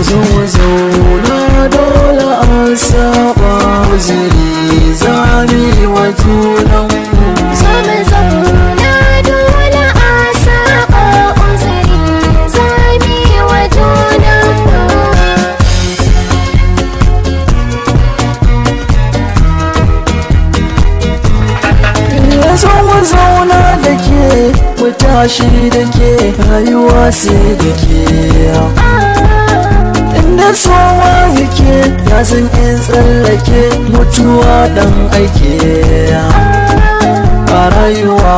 zo zauna dole an saba uzuri zami wa junanmu zo mu zauna dole a saba uzuri zami wa junanmu ya zo mu zauna da ke mu tashi da ke rayuwa sai da ke inda sowa yake ya san in tsallake mutuwa dan aike a rayuwa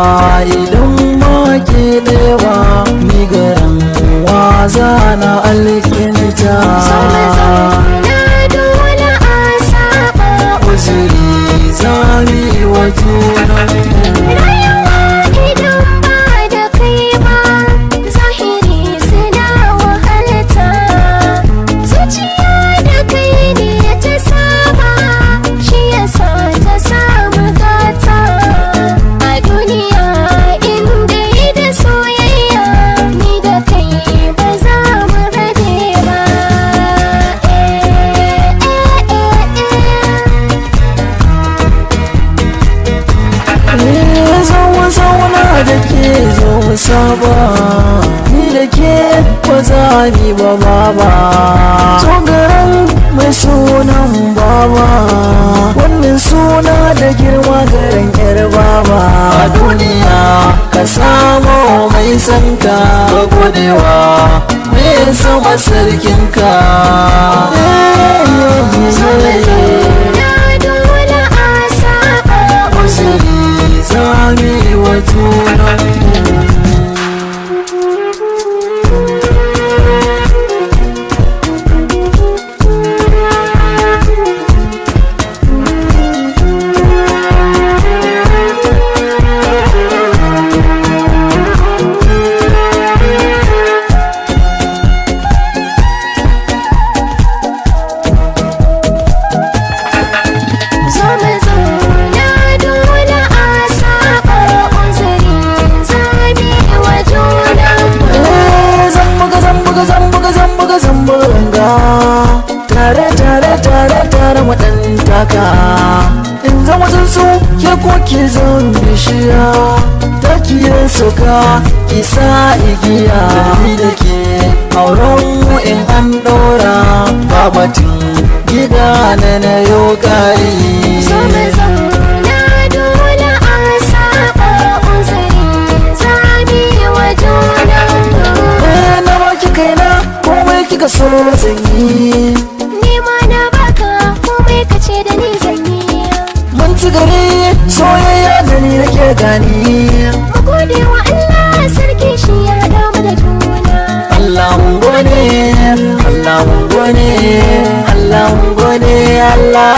idan ma ke ɗewa ni garan waza na alkinta dole a saba uzuri zami wa junanmu rayuwa idan ba da kai ba zahiri suna wahalta zuciya da kai ne ta saba shi yasa ta samu gata a duniya inda da soyayya ni da kai ba za mu rabe ba zauna da ke zo mu saba ni da ke ba za mi ba baba tsogaran mai sunan baba wannan suna da girma garin yar baba a duniya ka samu mai sanka ka godewa mai sama sarkinka dole a saba uzuri zami wa junanmu zo mu zauna dole a saba uzuri zami wa junanmu zambuga tare mu dan taka in zama tsuntsu ke ko ki zan bishiya takiyar sauka isa igiya ni da ke auren mu in an ɗora babatin gida na yo gari zo mu zauna dole a saba uzuri zami wa junanmu na baki kaina komai kika so zan yi ni ma na baka komai kace da ni zan yi mun ci gari soyayya da ni nake gani mu gode wa Allah sarki shi ya damu da juna Allah mun gode Allah mun gode Allah mun gode Allah